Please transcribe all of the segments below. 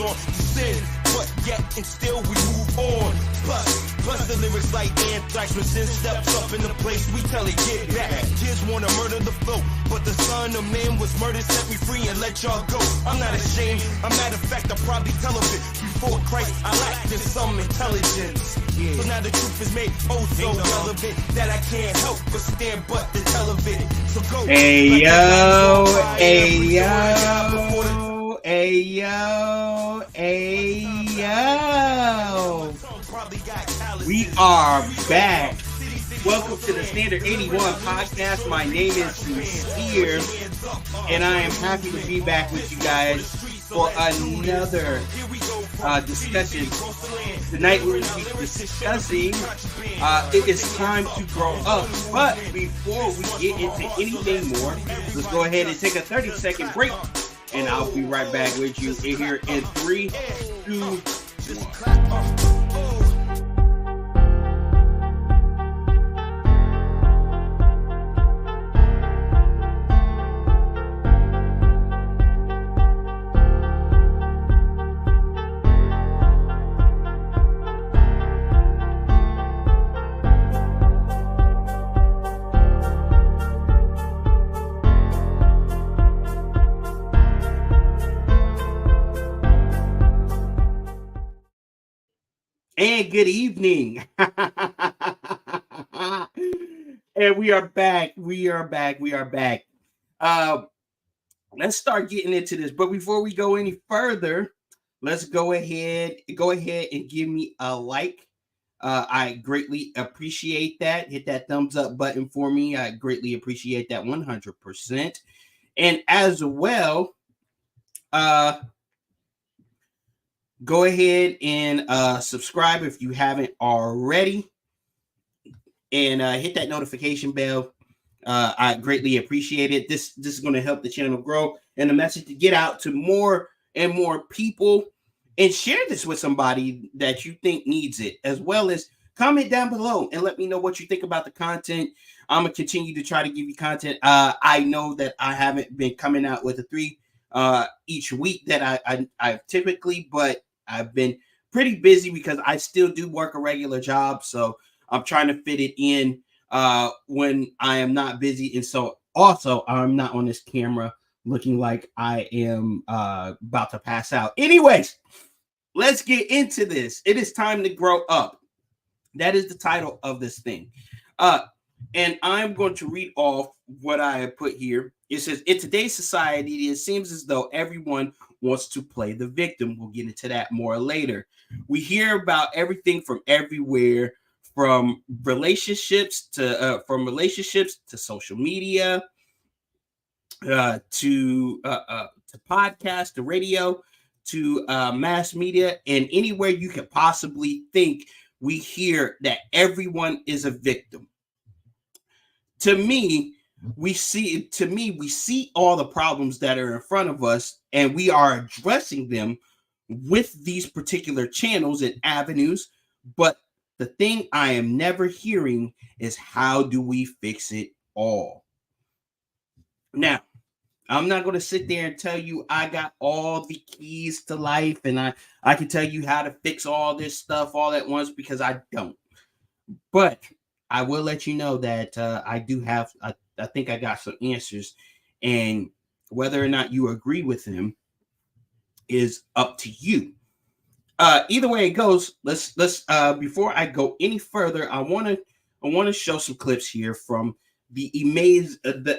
on to sin, but yet and still we move on. Plus the lyrics like Anthrax, when sin steps up in the place, we tell it get back. Kids wanna murder the flow, but the son of man was murdered, set me free and let y'all go. I'm not ashamed, a matter of fact, I probably tell of it. Before Christ, I lacked in some intelligence. So now the truth is made oh so relevant that I can't help but stand but to tell of it. So go. Hey yo, hey yo, hey yo, hey yo. We are back. Welcome to the Standard 81 podcast. My name is Sincere, and I am happy to be back with you guys for another discussion. Tonight we'll be discussing it is time to grow up. But before we get into anything more, let's go ahead and take a 30-second break, and I'll be right back with you here in 3, 2, just and good evening. And we are back. Let's start getting into this. But before we go any further, let's go ahead and give me a like. I greatly appreciate that. Hit that thumbs up button for me. I greatly appreciate that 100%. And as well, go ahead and subscribe if you haven't already, and hit that notification bell. I greatly appreciate it. This is going to help the channel grow and the message to get out to more and more people, and share this with somebody that you think needs it, as well as comment down below and let me know what you think about the content. I'm going to continue to try to give you content. I know that I haven't been coming out with a 3 each week that I typically, but I've been pretty busy because I still do work a regular job. So I'm trying to fit it in when I am not busy. And so also I'm not on this camera looking like I am about to pass out. Anyways, let's get into this. It is time to grow up. That is the title of this thing. And I'm going to read off what I have put here. It says, in today's society, it seems as though everyone wants to play the victim. We'll get into that more later. We hear about everything from everywhere, from relationships to social media, to podcasts, to radio, to mass media, and anywhere you could possibly think. We hear that everyone is a victim. To me, we see all the problems that are in front of us, and we are addressing them with these particular channels and avenues. But the thing I am never hearing is, how do we fix it all? Now, I'm not going to sit there and tell you I got all the keys to life and I can tell you how to fix all this stuff all at once, because I don't. But I will let you know that I do have, I think I got some answers, and whether or not you agree with them is up to you. Either way it goes, let's before I go any further, I want to show some clips here from the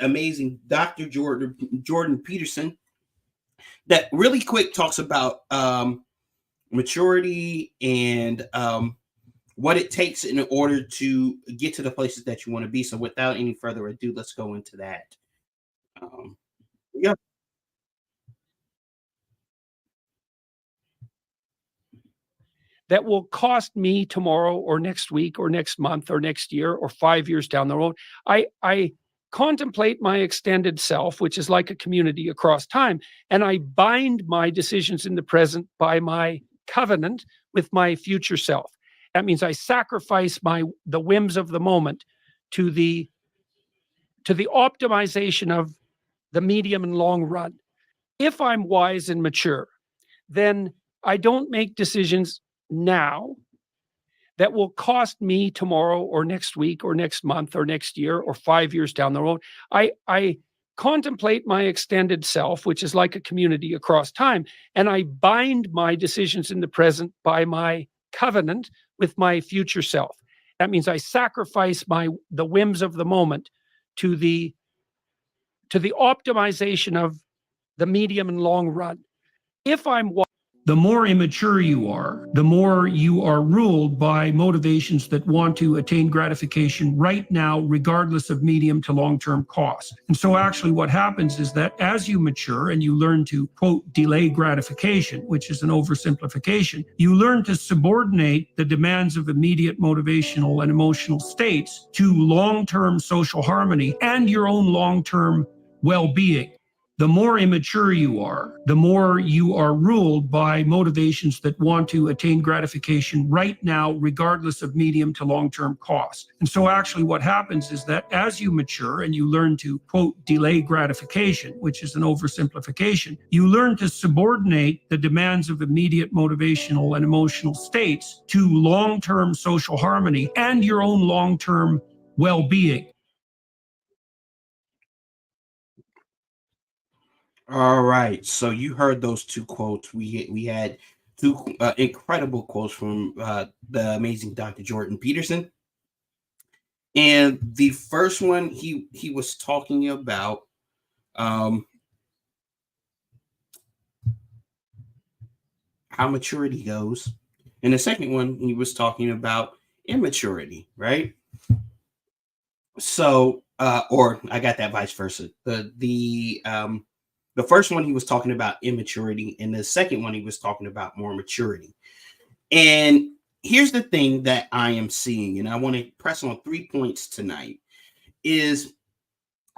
amazing Dr. Jordan Peterson that really quick talks about maturity and what it takes in order to get to the places that you want to be. So without any further ado, let's go into that. Yeah. That will cost me tomorrow or next week or next month or next year or 5 years down the road. I contemplate my extended self, which is like a community across time, and I bind my decisions in the present by my covenant with my future self. That means I sacrifice the whims of the moment to the optimization of the medium and long run. If I'm wise and mature, then I don't make decisions now that will cost me tomorrow or next week or next month or next year or 5 years down the road. I contemplate my extended self, which is like a community across time, and I bind my decisions in the present by my covenant with my future self. That means I sacrifice the whims of the moment to the optimization of the medium and long run. If I'm the more immature you are, the more you are ruled by motivations that want to attain gratification right now, regardless of medium to long-term cost. And so actually what happens is that as you mature and you learn to, quote, delay gratification, which is an oversimplification, you learn to subordinate the demands of immediate motivational and emotional states to long-term social harmony and your own long-term well-being. The more immature you are, the more you are ruled by motivations that want to attain gratification right now, regardless of medium to long-term cost. And so actually what happens is that as you mature and you learn to, quote, delay gratification, which is an oversimplification, you learn to subordinate the demands of immediate motivational and emotional states to long-term social harmony and your own long-term well-being. All right, so you heard those two quotes. We had two incredible quotes from the amazing Dr. Jordan Peterson, and the first one he was talking about how maturity goes, and the second one he was talking about immaturity, right? So, or I got that vice versa. The first one he was talking about immaturity, and the second one he was talking about more maturity. And here's the thing that I am seeing, and I want to press on 3 points tonight, is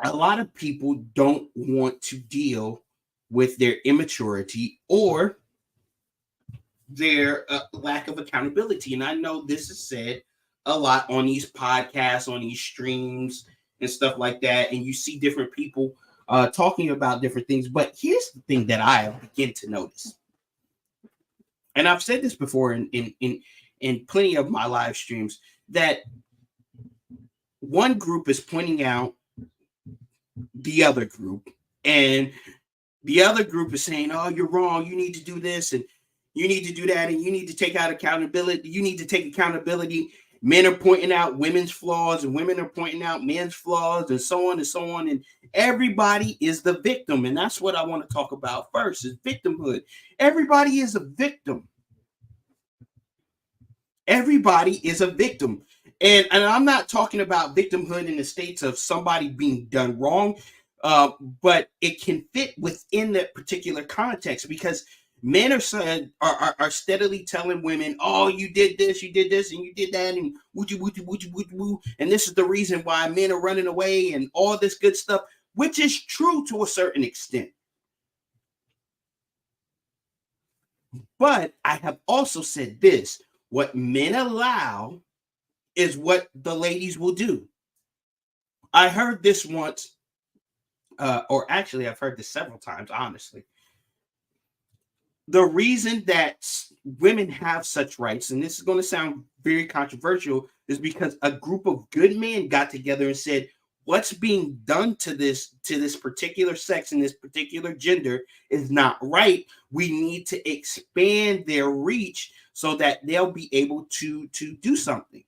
a lot of people don't want to deal with their immaturity or their lack of accountability. And I know this is said a lot on these podcasts, on these streams and stuff like that, and you see different people talking about different things. But here's the thing that I begin to notice, and I've said this before in plenty of my live streams, that one group is pointing out the other group, and the other group is saying, "Oh, you're wrong. You need to do this, and you need to do that, and you need to take out accountability. You need to take accountability." Men are pointing out women's flaws, and women are pointing out men's flaws, and so on and so on. And everybody is the victim. And that's what I want to talk about first, is victimhood. Everybody is a victim. Everybody is a victim. And I'm not talking about victimhood in the states of somebody being done wrong, but it can fit within that particular context, because men are steadily telling women, "Oh, you did this, and you did that, and woo, and this is the reason why men are running away," and all this good stuff, which is true to a certain extent. But I have also said this: what men allow is what the ladies will do. I heard this once, or actually, I've heard this several times, honestly. The reason that women have such rights, and this is going to sound very controversial, is because a group of good men got together and said, what's being done to this particular sex and this particular gender is not right. We need to expand their reach so that they'll be able to do something,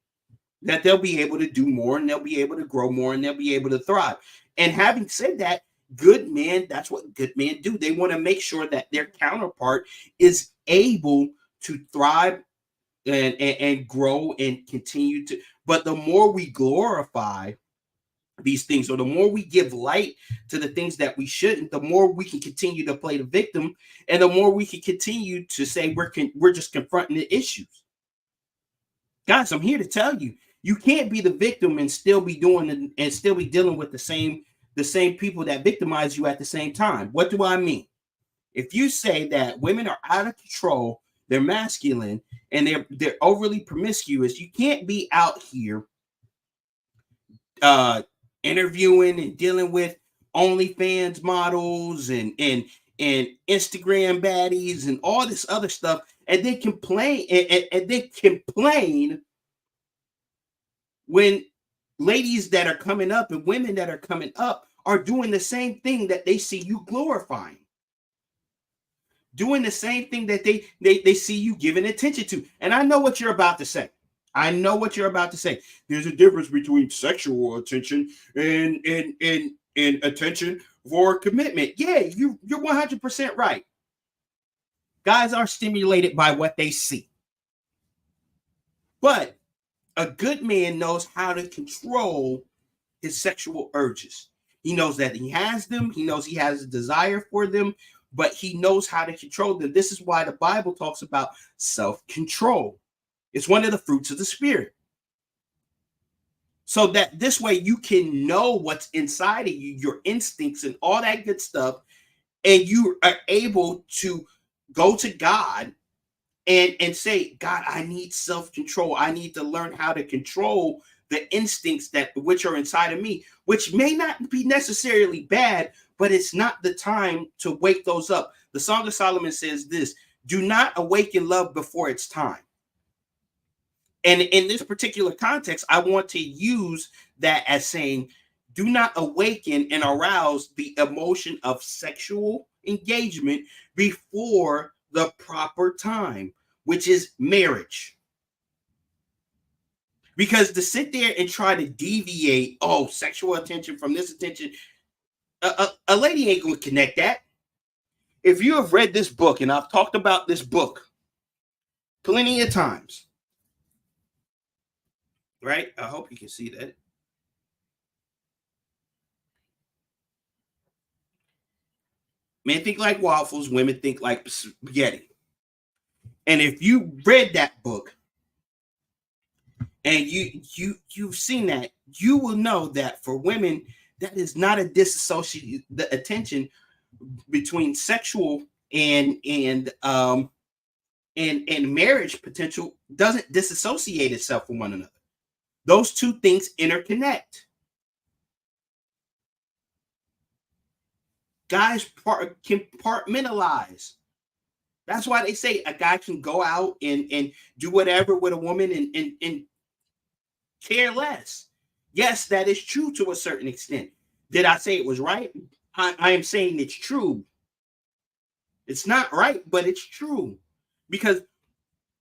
that they'll be able to do more, and they'll be able to grow more, and they'll be able to thrive. And having said that, good men, that's what good men do. They want to make sure that their counterpart is able to thrive and grow and continue to. But the more we glorify these things, or the more we give light to the things that we shouldn't, the more we can continue to play the victim, and the more we can continue to say we're just confronting the issues. Guys, I'm here to tell you, you can't be the victim and still be dealing with the same people that victimize you at the same time. What do I mean? If you say that women are out of control, they're masculine, and they're overly promiscuous, you can't be out here interviewing and dealing with OnlyFans models and and Instagram baddies and all this other stuff, and they complain and they complain when ladies that are coming up and women that are coming up are doing the same thing that they see you glorifying, doing the same thing that they see you giving attention to. And I know what you're about to say. I know what you're about to say. There's a difference between sexual attention and attention for commitment. Yeah, you're 100% right. Guys are stimulated by what they see. But a good man knows how to control his sexual urges. He knows that he has them. He knows he has a desire for them, but he knows how to control them. This is why the Bible talks about self-control. It's one of the fruits of the Spirit. So that this way you can know what's inside of you, your instincts and all that good stuff, and you are able to go to God and say, God, I need self-control. I need to learn how to control the instincts that which are inside of me, which may not be necessarily bad, but it's not the time to wake those up. The Song of Solomon says this: do not awaken love before it's time. And in this particular context, I want to use that as saying, do not awaken and arouse the emotion of sexual engagement before the proper time, which is marriage. Because to sit there and try to deviate, sexual attention from this attention, a lady ain't going to connect that. If you have read this book, and I've talked about this book plenty of times, right? I hope you can see that. Men think like waffles, women think like spaghetti. And if you read that book and you've seen that, you will know that for women, that is not a disassociate. The attention between sexual and marriage potential doesn't disassociate itself from one another. Those two things interconnect. Guys compartmentalize. That's why they say a guy can go out and do whatever with a woman and care less. Yes, that is true to a certain extent. Did I say it was right? I am saying it's true. It's not right, but it's true. Because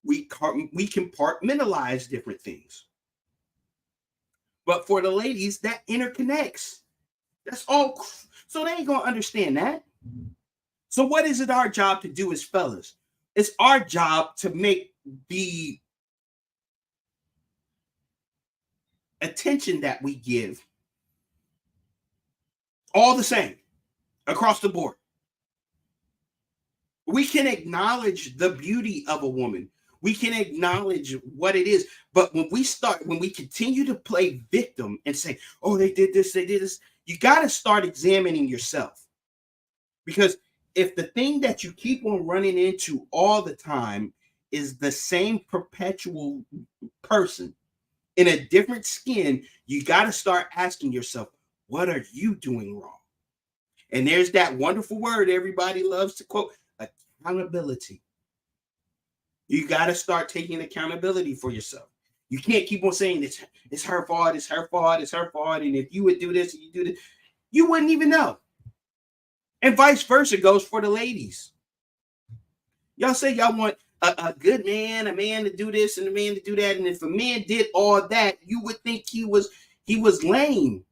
we compartmentalize different things. But for the ladies, that interconnects. That's all. So they ain't going to understand that. So what is it our job to do as fellas? It's our job to make the attention that we give all the same across the board. We can acknowledge the beauty of a woman. We can acknowledge what it is. But when we continue to play victim and say, oh, they did this, you got to start examining yourself. Because if the thing that you keep on running into all the time is the same perpetual person in a different skin, you got to start asking yourself, what are you doing wrong? And there's that wonderful word everybody loves to quote, accountability. You got to start taking accountability for yourself. You can't keep on saying it's her fault, it's her fault, it's her fault. And if you would do this, and you do this, you wouldn't even know. And vice versa goes for the ladies. Y'all say y'all want a good man, a man to do this and a man to do that. And if a man did all that, you would think he was lame,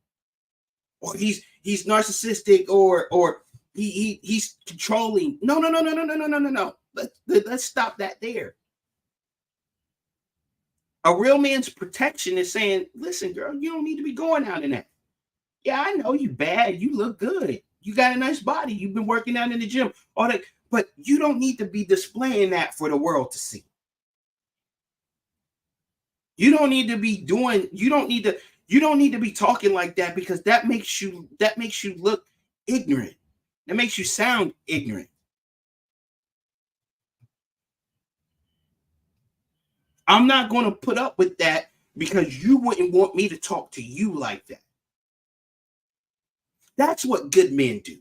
or he's narcissistic, or he's controlling. No. Let's stop that there. A real man's protection is saying, listen, girl, you don't need to be going out in that. Yeah, I know you bad. You look good. You got a nice body. You've been working out in the gym. All that, but you don't need to be displaying that for the world to see. You don't need to be talking like that, because that makes you look ignorant. That makes you sound ignorant. I'm not going to put up with that, because you wouldn't want me to talk to you like that. That's what good men do.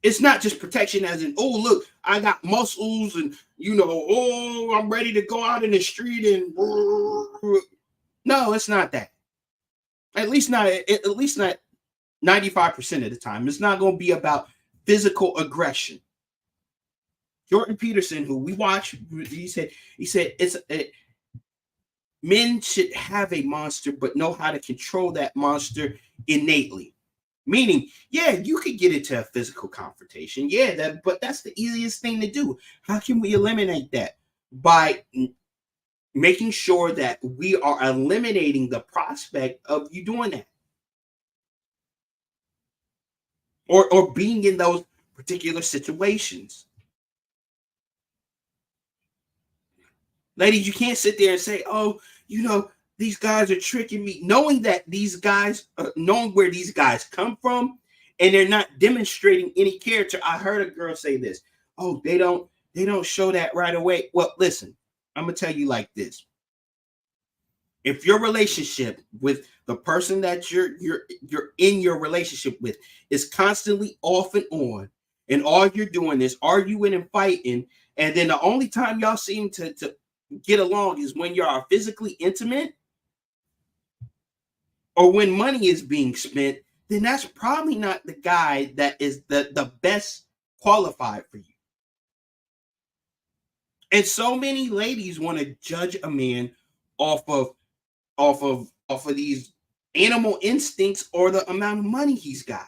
It's not just protection as in, oh, look, I got muscles and, oh, I'm ready to go out in the street and no, it's not that. At least not 95% of the time. It's not going to be about physical aggression. Jordan Peterson, who we watch, he said men should have a monster, but know how to control that monster innately. Meaning, yeah, you could get into a physical confrontation. Yeah, but that's the easiest thing to do. How can we eliminate that? By making sure that we are eliminating the prospect of you doing that. Or being in those particular situations. Ladies, you can't sit there and say, oh, these guys are tricking me, knowing that these guys, knowing where these guys come from, and they're not demonstrating any character. I heard a girl say this. Oh, they don't show that right away. Well, listen, I'm gonna tell you like this. If your relationship with the person that you're in your relationship with is constantly off and on, and all you're doing is arguing and fighting, and then the only time y'all seem to get along is when you are physically intimate, or when money is being spent, then that's probably not the guy that is the best qualified for you. And so many ladies want to judge a man off of these animal instincts or the amount of money he's got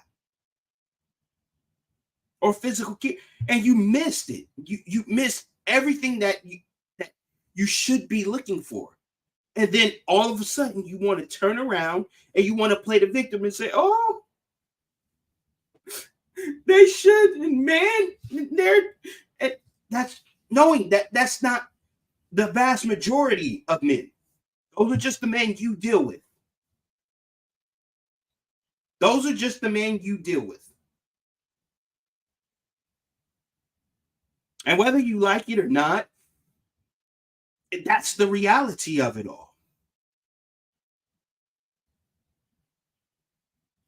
or physical care, and you missed it. You missed everything that you should be looking for. And then all of a sudden you want to turn around and you want to play the victim and say, oh, they should, man, that's knowing that that's not the vast majority of men. Those are just the men you deal with. Those are just the men you deal with. And whether you like it or not, that's the reality of it all.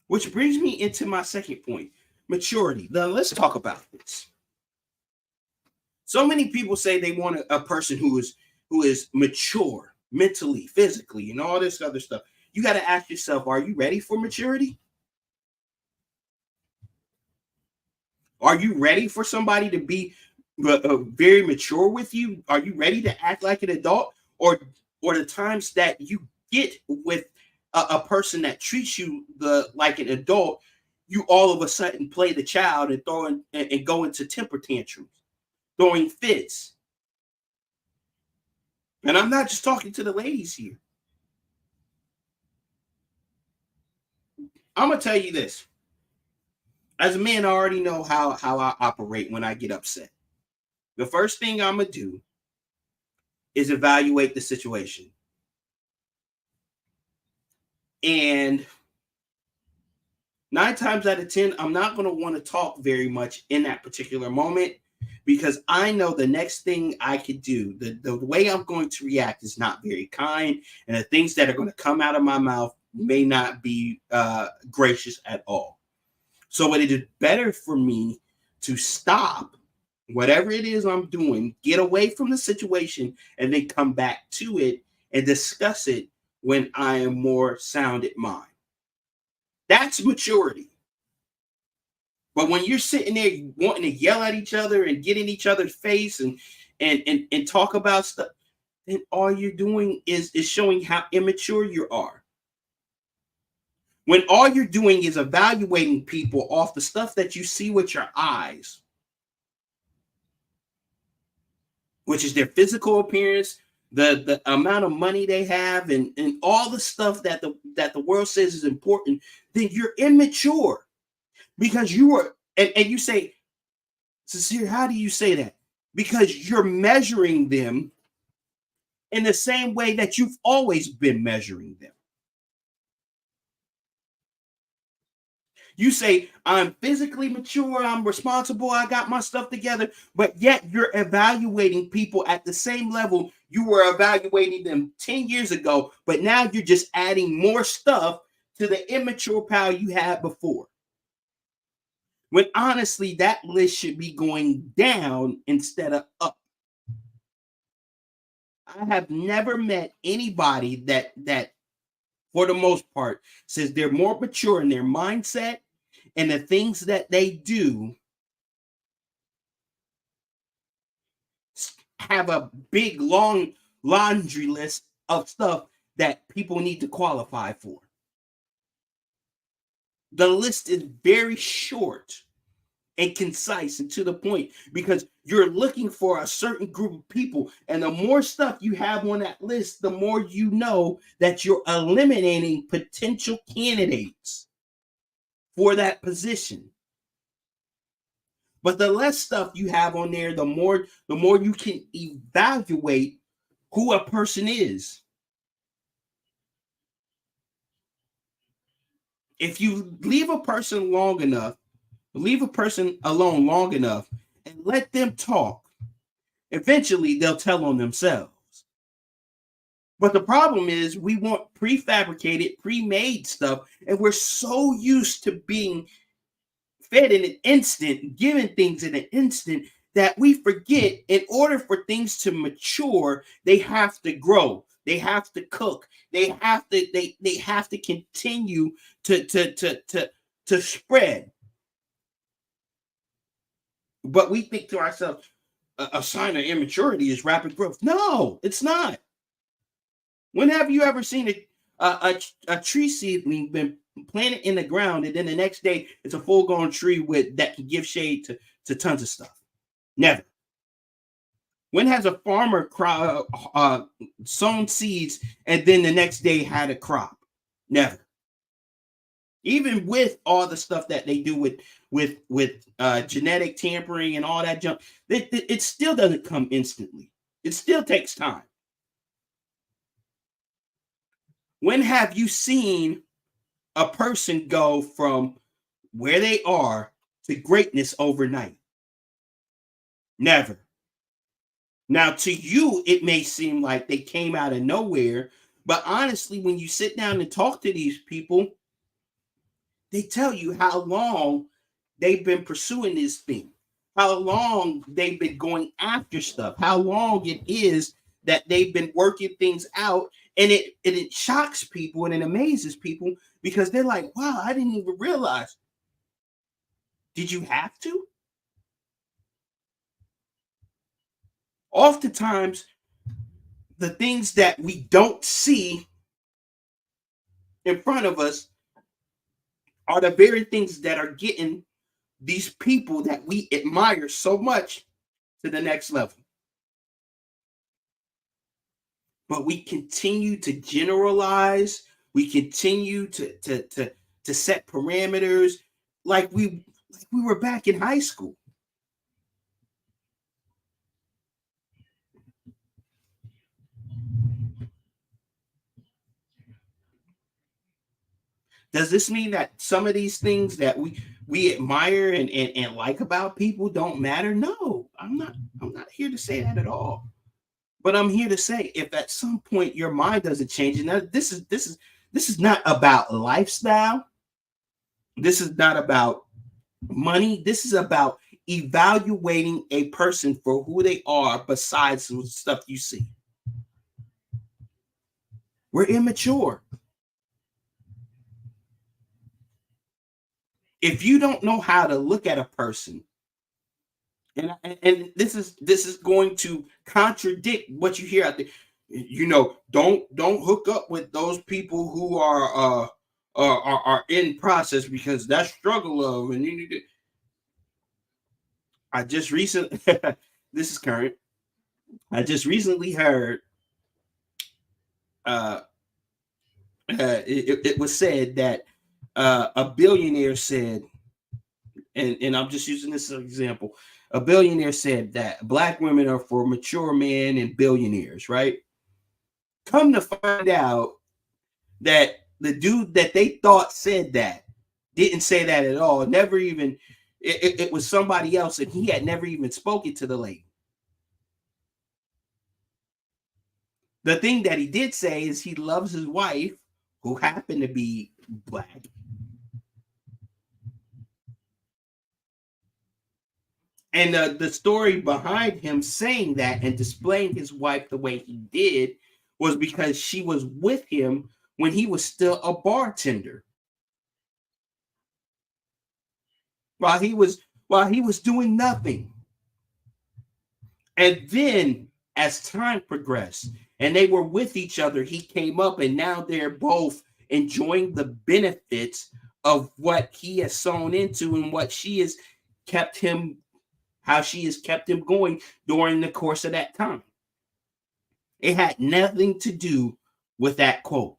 Which brings me into my second point, maturity. Now, let's talk about this. So many people say they want a person who is mature mentally, physically, and all this other stuff. You got to ask yourself, are you ready for maturity? Are you ready for somebody to be very mature with you? Are you ready to act like an adult? Or the times that you get with a person that treats you like an adult, you all of a sudden play the child and go into temper tantrums, throwing fits. And I'm not just talking to the ladies here. I'm gonna tell you this. As a man, I already know how I operate when I get upset. The first thing I'm going to do is evaluate the situation. And 9 times out of 10, I'm not going to want to talk very much in that particular moment, because I know the next thing I could do, the way I'm going to react is not very kind, and the things that are going to come out of my mouth may not be gracious at all. So it is better for me to stop whatever it is I'm doing, get away from the situation, and then come back to it and discuss it when I am more sound in mind. That's maturity. But when you're sitting there wanting to yell at each other and get in each other's face and talk about stuff, then all you're doing is showing how immature you are. When all you're doing is evaluating people off the stuff that you see with your eyes, which is their physical appearance, the amount of money they have, and all the stuff that the world says is important, then you're immature. Because you are, and you say, Sincere, how do you say that? Because you're measuring them in the same way that you've always been measuring them. You say, I'm physically mature, I'm responsible, I got my stuff together, but yet you're evaluating people at the same level you were evaluating them 10 years ago, but now you're just adding more stuff to the immature pile you had before. When honestly, that list should be going down instead of up. I have never met anybody that for the most part says they're more mature in their mindset and the things that they do have a big long laundry list of stuff that people need to qualify for. The list is very short and concise and to the point because you're looking for a certain group of people. And the more stuff you have on that list, the more you know that you're eliminating potential candidates for that position. But the less stuff you have on there, the more you can evaluate who a person is. If you leave a person alone long enough and let them talk, eventually they'll tell on themselves. But the problem is we want prefabricated, pre-made stuff, and we're so used to being fed in an instant, given things in an instant, that we forget in order for things to mature, they have to grow, they have to cook, they have to continue to spread. But we think to ourselves, a sign of immaturity is rapid growth. No, it's not. When have you ever seen a tree seedling been planted in the ground and then the next day it's a full-grown tree that can give shade to tons of stuff? Never. When has a farmer sown seeds and then the next day had a crop? Never. Even with all the stuff that they do with genetic tampering and all that junk, it still doesn't come instantly. It still takes time. When have you seen a person go from where they are to greatness overnight? Never. Now, to you, it may seem like they came out of nowhere, but honestly, when you sit down and talk to these people, they tell you how long they've been pursuing this thing, how long they've been going after stuff, how long it is that they've been working things out. And it shocks people and it amazes people because they're like, wow, I didn't even realize. Did you have to? Oftentimes, the things that we don't see in front of us are the very things that are getting these people that we admire so much to the next level. But we continue to generalize. We continue to set parameters like we were back in high school. Does this mean that some of these things that we admire and like about people don't matter? No, I'm not here to say that at all. But I'm here to say, if at some point your mind doesn't change, and this is not about lifestyle. This is not about money. This is about evaluating a person for who they are besides the stuff you see. We're immature. If you don't know how to look at a person, and this is going to contradict what you hear out there. You know, don't hook up with those people who are in process because that's struggle of and you need to. I just recently this is current. I just recently heard it was said that a billionaire said, and I'm just using this as an example. A billionaire said that black women are for mature men and billionaires, right? Come to find out that the dude that they thought said that didn't say that at all. Never even, it was somebody else, and he had never even spoken to the lady. The thing that he did say is he loves his wife, who happened to be black. And the story behind him saying that and displaying his wife the way he did was because she was with him when he was still a bartender. While he was doing nothing. And then as time progressed and they were with each other, he came up and now they're both enjoying the benefits of what he has sown into and what she has kept him, how she has kept him going during the course of that time. It had nothing to do with that quote.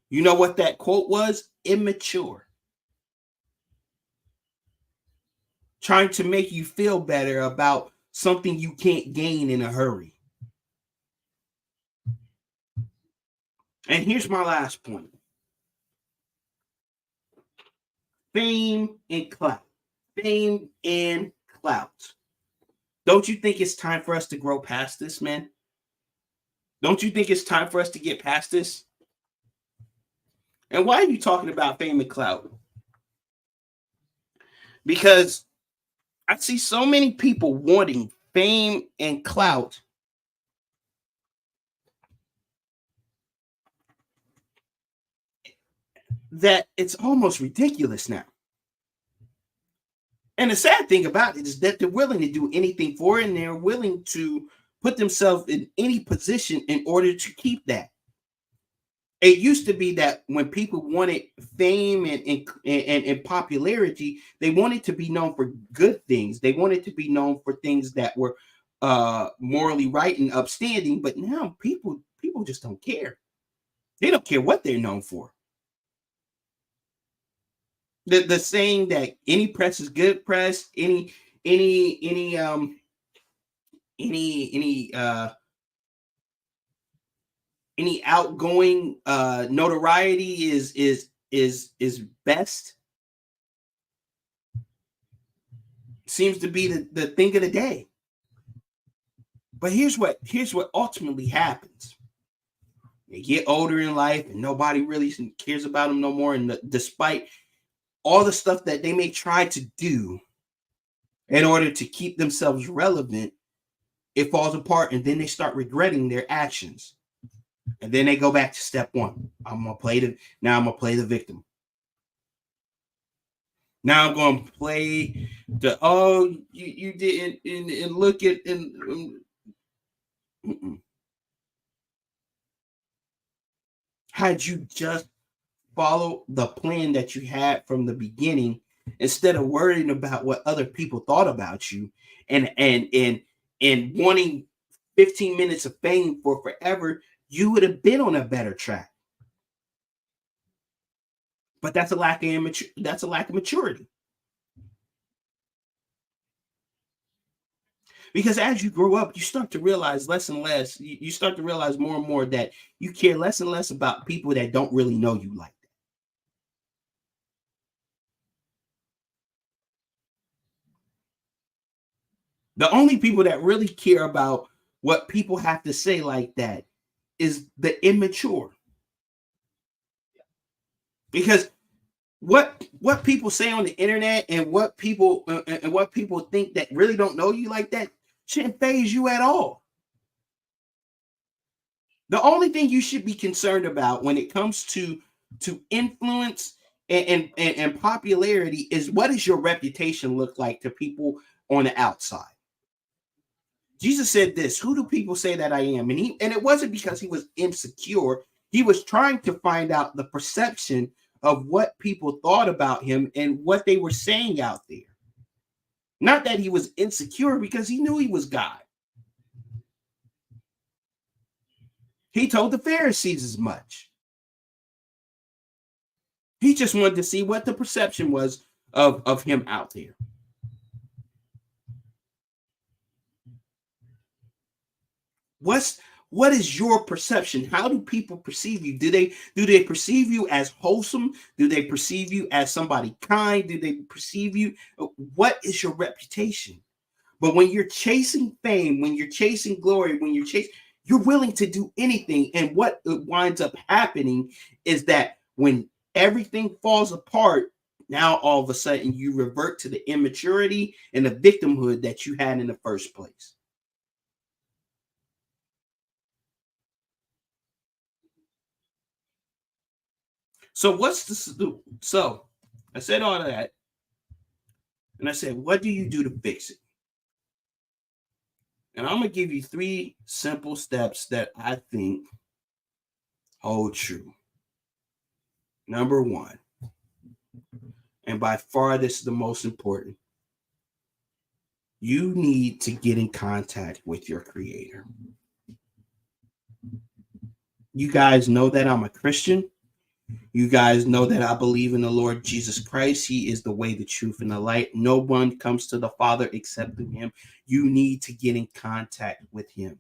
You know what that quote was? Immature. Trying to make you feel better about something you can't gain in a hurry. And here's my last point. Fame and clout. Fame and clout. Don't you think it's time for us to grow past this, man? Don't you think it's time for us to get past this? And why are you talking about fame and clout? Because I see so many people wanting fame and clout that it's almost ridiculous now. And the sad thing about it is that they're willing to do anything for it, and they're willing to put themselves in any position in order to keep that. It used to be that when people wanted fame and popularity, they wanted to be known for good things. They wanted to be known for things that were morally right and upstanding. But now people just don't care. They don't care what they're known for. The saying that any press is good press, any outgoing notoriety is best, seems to be the thing of the day. But here's what ultimately happens. They get older in life and nobody really cares about them no more. And despite all the stuff that they may try to do in order to keep themselves relevant, it falls apart, and then they start regretting their actions. And then they go back to step one. I'm gonna play the victim. Now I'm gonna play the you didn't and look at and had you just follow the plan that you had from the beginning, instead of worrying about what other people thought about you and wanting 15 minutes of fame for forever, you would have been on a better track. But that's a lack of maturity. Because as you grow up, you start to realize less and less. You start to realize more and more that you care less and less about people that don't really know you like that. The only people that really care about what people have to say like that is the immature. Because what people say on the internet and what people think that really don't know you like that shouldn't faze you at all. The only thing you should be concerned about when it comes to influence and popularity is, what does your reputation look like to people on the outside? Jesus said this, who do people say that I am? And it wasn't because he was insecure. He was trying to find out the perception of what people thought about him and what they were saying out there. Not that he was insecure, because he knew he was God. He told the Pharisees as much. He just wanted to see what the perception was of him out there. What is your perception? How do people perceive you? Do they perceive you as wholesome? Do they perceive you as somebody kind? Do they perceive you? What is your reputation? But when you're chasing fame, when you're chasing glory, you're willing to do anything. And what winds up happening is that when everything falls apart, Now, all of a sudden, you revert to the immaturity and the victimhood that you had in the first place. So what's the so I said all of that, and I said, what do you do to fix it? And I'm gonna give you 3 simple steps that I think hold true. Number 1, and by far this is the most important, you need to get in contact with your creator. You guys know that I'm a Christian. You guys know that I believe in the Lord Jesus Christ. He is the way, the truth, and the light. No one comes to the Father except through him. You need to get in contact with him.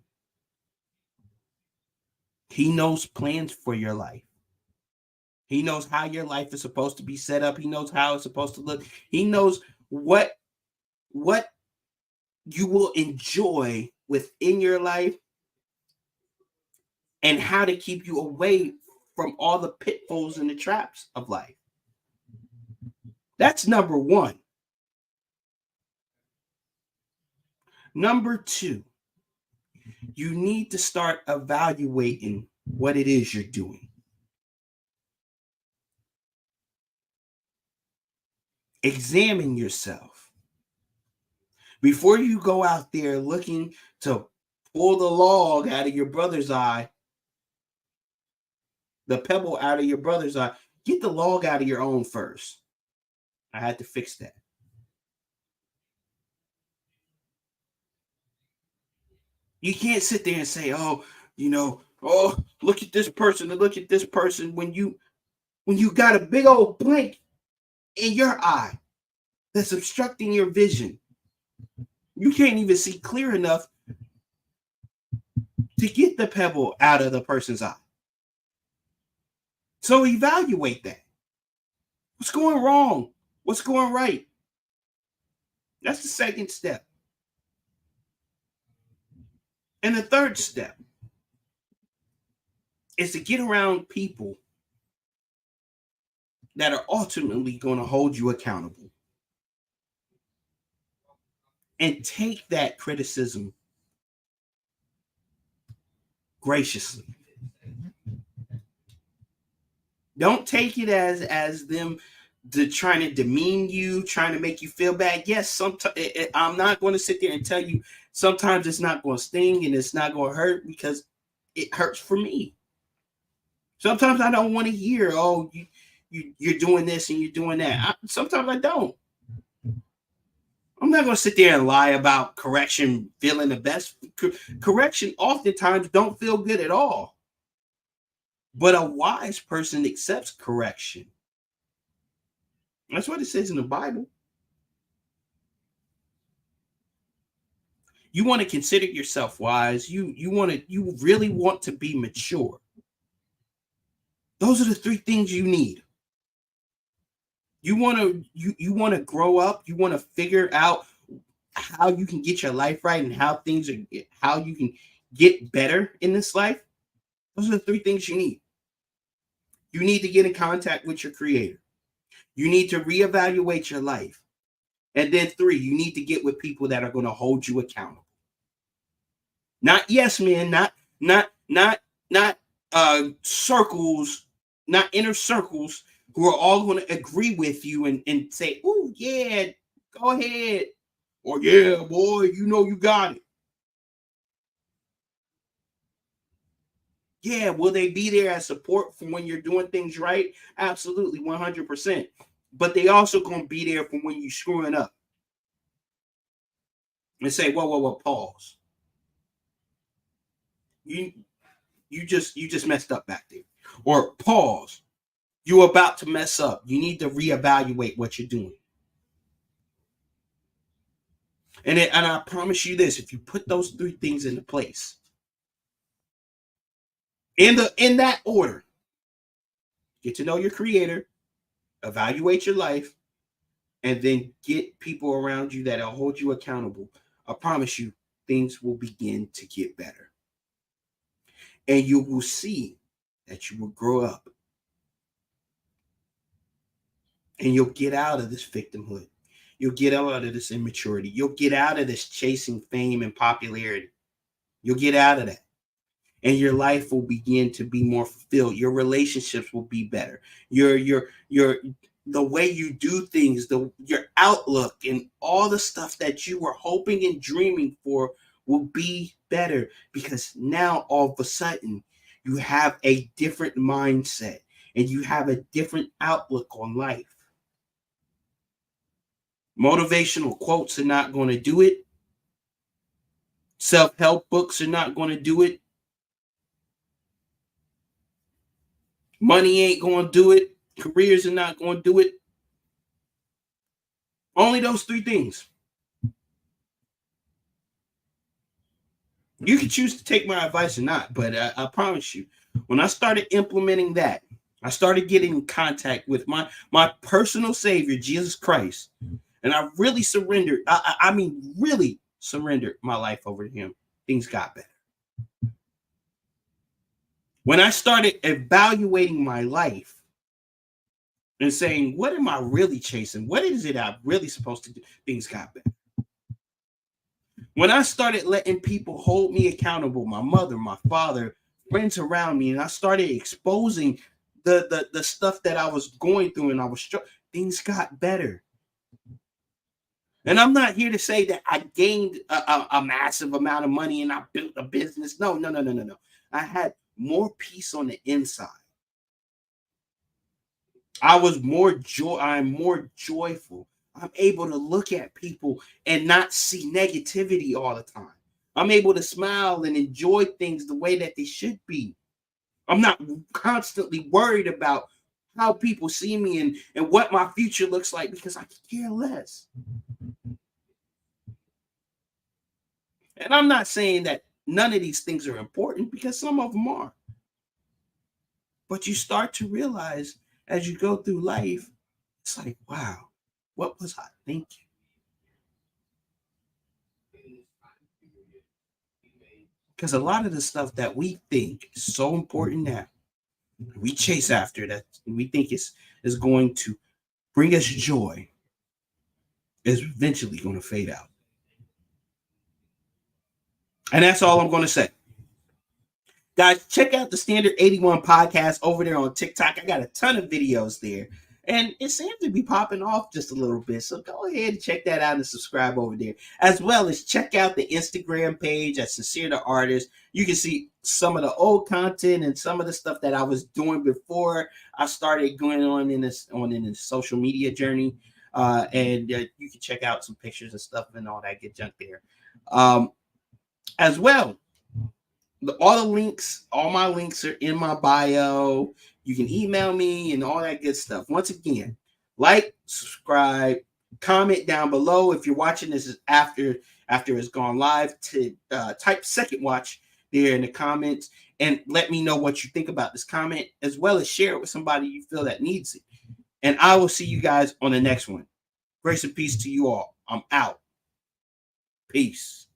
He knows plans for your life. He knows how your life is supposed to be set up. He knows how it's supposed to look. He knows what you will enjoy within your life and how to keep you away from all the pitfalls and the traps of life. That's number 1. Number 2, you need to start evaluating what it is you're doing. Examine yourself. Before you go out there looking to pull the log out of your brother's eye, the pebble out of your brother's eye, get the log out of your own first. I had to fix that. You can't sit there and say, oh, look at this person and look at this person when you got a big old blank in your eye that's obstructing your vision. You can't even see clear enough to get the pebble out of the person's eye. So evaluate that. What's going wrong? What's going right? That's the second step. And the third step is to get around people that are ultimately going to hold you accountable. And take that criticism graciously. Don't take it as them trying to demean you, trying to make you feel bad. Yes, sometimes I'm not going to sit there and tell you sometimes it's not going to sting and it's not going to hurt because it hurts for me. Sometimes I don't want to hear, oh, you're doing this and you're doing that. Sometimes I don't. I'm not going to sit there and lie about correction feeling the best. Correction oftentimes don't feel good at all. But a wise person accepts correction. That's what it says in the Bible. You want to consider yourself wise. You really want to be mature. Those are the 3 things you need. You want to grow up. You want to figure out how you can get your life right and how you can get better in this life. Those are the 3 things you need. You need to get in contact with your creator. You need to reevaluate your life. And then 3, you need to get with people that are going to hold you accountable. Not yes men, not circles, not inner circles who are all going to agree with you and say, oh yeah, go ahead. Or yeah, boy, you got it. Yeah, will they be there as support for when you're doing things right? Absolutely, 100%. But they also going to be there for when you're screwing up. And say, whoa, pause. You just messed up back there. Or pause. You're about to mess up. You need to reevaluate what you're doing. And I promise you this, if you put those 3 things into place, in that order, get to know your creator, evaluate your life, and then get people around you that'll hold you accountable. I promise you, things will begin to get better. And you will see that you will grow up. And you'll get out of this victimhood. You'll get out of this immaturity. You'll get out of this chasing fame and popularity. You'll get out of that. And your life will begin to be more fulfilled. Your relationships will be better. Your the way you do things, your outlook, and all the stuff that you were hoping and dreaming for will be better, because now all of a sudden you have a different mindset and you have a different outlook on life. Motivational quotes are not going to do it. Self-help books are not going to do it. Money ain't going to do it. Careers are not going to do it. Only those three things. You can choose to take my advice or not, but I promise you, when I started implementing that, I started getting in contact with my personal Savior, Jesus Christ, and I really surrendered. I mean, really surrendered my life over to him. Things got better. When I started evaluating my life and saying, what am I really chasing? What is it I'm really supposed to do? Things got better. When I started letting people hold me accountable, my mother, my father, friends around me, and I started exposing the stuff that I was going through, and I was things got better. And I'm not here to say that I gained a massive amount of money and I built a business. No. I had more peace on the inside. I'm more joyful. I'm able to look at people and not see negativity all the time. I'm able to smile and enjoy things the way that they should be. I'm not constantly worried about how people see me and what my future looks like, because I care less. And I'm not saying that none of these things are important, because some of them are. But you start to realize as you go through life, it's like, wow, what was I thinking? Because a lot of the stuff that we think is so important now, we chase after that, we think is going to bring us joy, is eventually going to fade out. And that's all I'm going to say. Guys, check out the Standard 81 podcast over there on TikTok. I got a ton of videos there, and it seems to be popping off just a little bit. So go ahead and check that out and subscribe over there, as well as check out the Instagram page at Sincere the Artist. You can see some of the old content and some of the stuff that I was doing before I started going on in this social media journey. And you can check out some pictures and stuff and all that good junk there. As well, all my links are in my bio. You can email me and all that good stuff. Once again, like, subscribe, comment down below. If you're watching this after it's gone live, to type second watch there in the comments and let me know what you think about this comment, as well as share it with somebody you feel that needs it. And I will see you guys on the next one. Grace and peace to you all. I'm out. Peace.